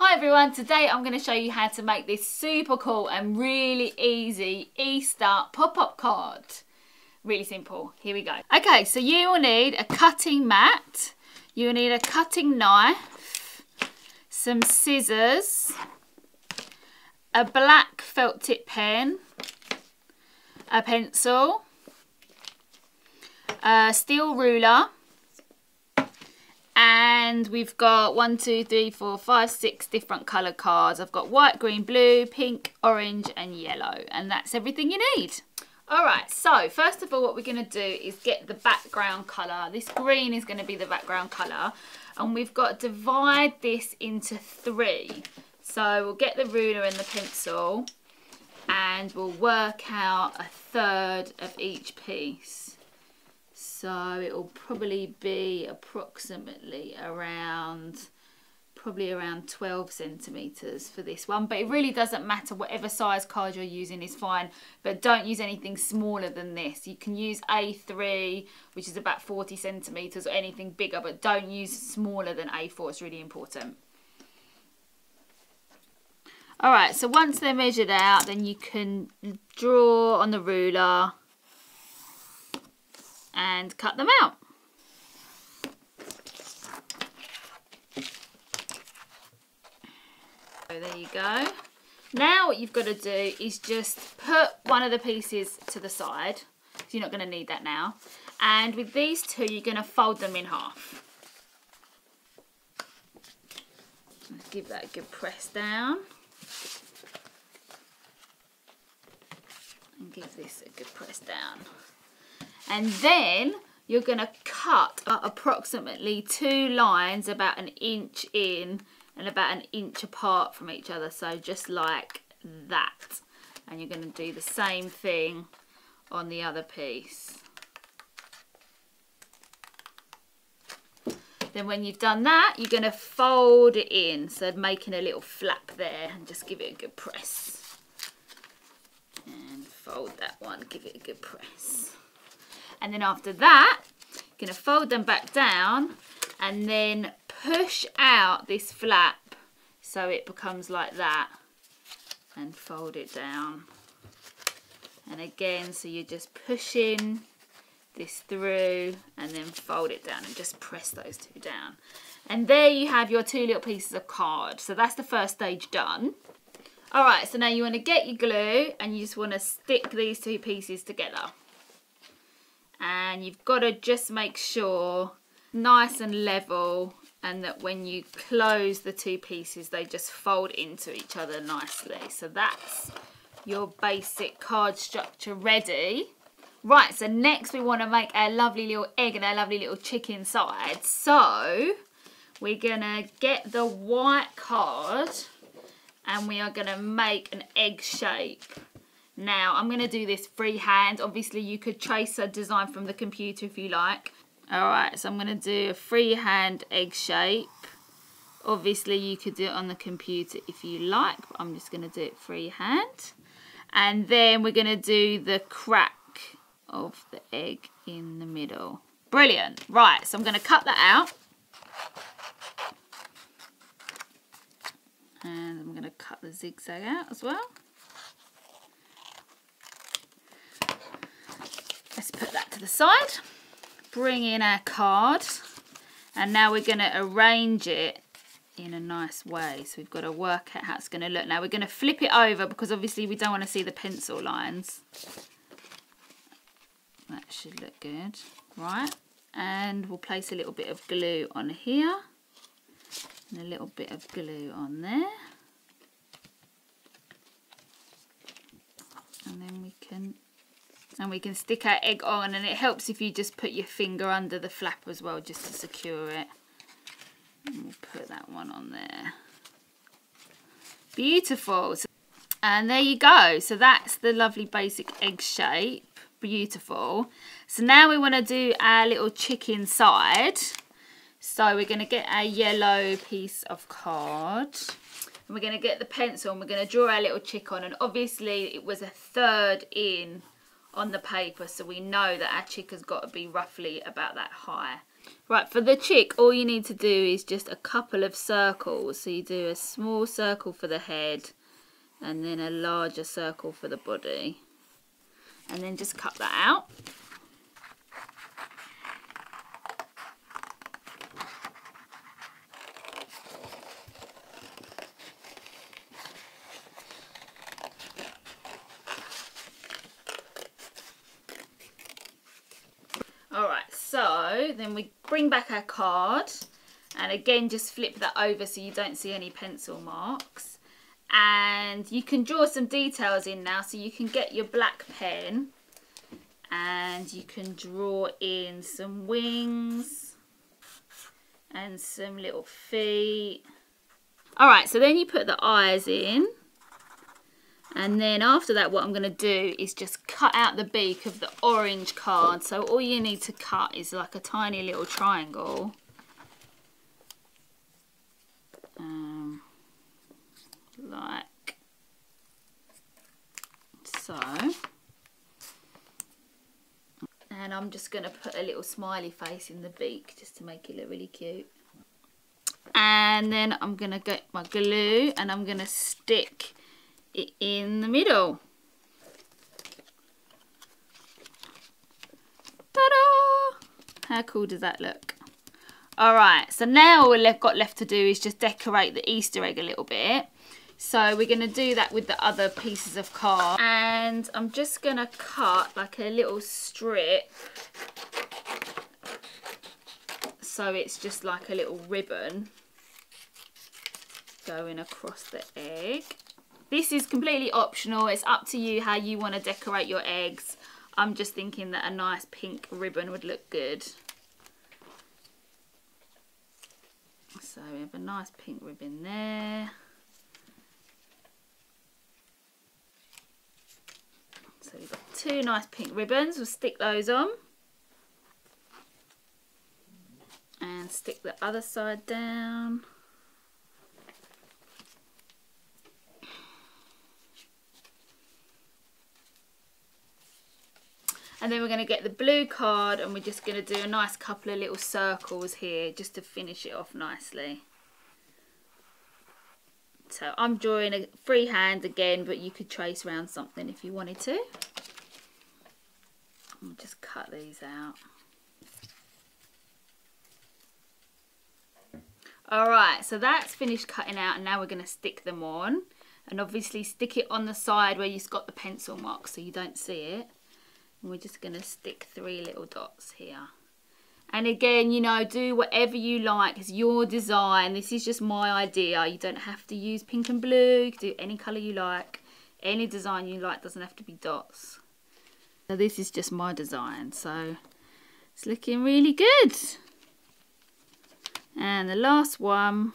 Hi everyone, today I'm going to show you how to make this super cool and really easy Easter pop-up card. Really simple. Here we go. Okay, so you will need a cutting mat, you will need a cutting knife, some scissors, a black felt tip pen, a pencil, a steel ruler, and we've got 6 different coloured cards. I've got white, green, blue, pink, orange and yellow, and that's everything you need. Alright, so first of all what we're going to do is get the background colour. This green is going to be the background colour, and we've got to divide this into 3. So we'll get the ruler and the pencil and we'll work out 1/3 of each piece. So it will probably be approximately around 12 centimetres for this one, but it really doesn't matter. Whatever size card you're using is fine, but don't use anything smaller than this. You can use A3, which is about 40 centimetres, or anything bigger, but don't use smaller than A4. It's really important. Alright, so once they're measured out, then you can draw on the ruler and cut them out. So there you go. Now what you've got to do is just put one of the pieces to the side, so you're not going to need that now. And with these two, you're going to fold them in half. Let's give that a good press down. And give this a good press down. And then you're going to cut approximately 2 lines about 1 inch in and about 1 inch apart from each other, so just like that. And you're going to do the same thing on the other piece. Then when you've done that, you're going to fold it in, so making a little flap there, and just give it a good press. And fold that one, give it a good press. And then after that, you're going to fold them back down and then push out this flap so it becomes like that, and fold it down. And again, so you're just pushing this through and then fold it down and just press those 2 down. And there you have your 2 little pieces of card. So that's the first stage done. Alright, so now you want to get your glue and you just want to stick these 2 pieces together. And you've got to just make sure nice and level, and that when you close the 2 pieces they just fold into each other nicely. So that's your basic card structure ready. Right, so next we want to make our lovely little egg and our lovely little chicken side. So we're going to get the white card and we are going to make an egg shape. Now, I'm going to do this freehand. Obviously, you could trace a design from the computer if you like. Alright, so I'm going to do a freehand egg shape. Obviously, you could do it on the computer if you like, but I'm just going to do it freehand. And then we're going to do the crack of the egg in the middle. Brilliant. Right, so I'm going to cut that out. And I'm going to cut the zigzag out as well. Let's put that to the side. Bring in our card. And now we're going to arrange it in a nice way. So we've got to work out how it's going to look. Now we're going to flip it over because obviously we don't want to see the pencil lines. That should look good. Right. And we'll place a little bit of glue on here. And a little bit of glue on there. And then we can stick our egg on, and it helps if you just put your finger under the flap as well, just to secure it. And we'll put that one on there. Beautiful. And there you go. So that's the lovely basic egg shape. Beautiful. So now we want to do our little chicken side. So we're going to get our yellow piece of card. And we're going to get the pencil and we're going to draw our little chick on. And obviously it was 1/3 in on the paper, so we know that our chick has got to be roughly about that high. Right, for the chick, all you need to do is just a couple of circles. So you do a small circle for the head and then a larger circle for the body. And then just cut that out. Alright, so then we bring back our card and again just flip that over so you don't see any pencil marks. And you can draw some details in now, so you can get your black pen and you can draw in some wings and some little feet. Alright, so then you put the eyes in. And then after that, what I'm going to do is just cut out the beak of the orange card. So all you need to cut is like a tiny little triangle. Like so. And I'm just going to put a little smiley face in the beak just to make it look really cute. And then I'm going to get my glue and I'm going to stick it in the middle. Ta-da! How cool does that look? Alright, so now all we've got left to do is just decorate the Easter egg a little bit. So we're going to do that with the other pieces of card. And I'm just going to cut like a little strip. So it's just like a little ribbon going across the egg. This is completely optional. It's up to you how you want to decorate your eggs. I'm just thinking that a nice pink ribbon would look good. So we have a nice pink ribbon there. So we've got two nice pink ribbons. We'll stick those on. And stick the other side down. And then we're going to get the blue card and we're just going to do a nice couple of little circles here just to finish it off nicely. So I'm drawing a freehand again, but you could trace around something if you wanted to. I'll just cut these out. Alright, so that's finished cutting out and now we're going to stick them on. And obviously stick it on the side where you've got the pencil mark so you don't see it. And we're just going to stick 3 little dots here. And again, you know, do whatever you like. It's your design. This is just my idea. You don't have to use pink and blue. You can do any colour you like. Any design you like, doesn't have to be dots. So this is just my design. So it's looking really good. And the last one.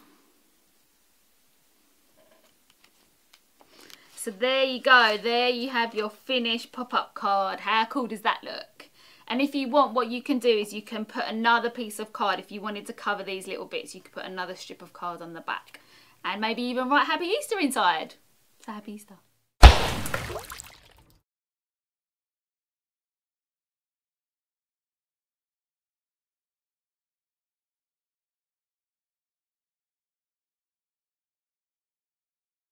So there you go, there you have your finished pop-up card. How cool does that look? And if you want, what you can do is you can put another piece of card. If you wanted to cover these little bits, you could put another strip of card on the back. And maybe even write Happy Easter inside. So Happy Easter.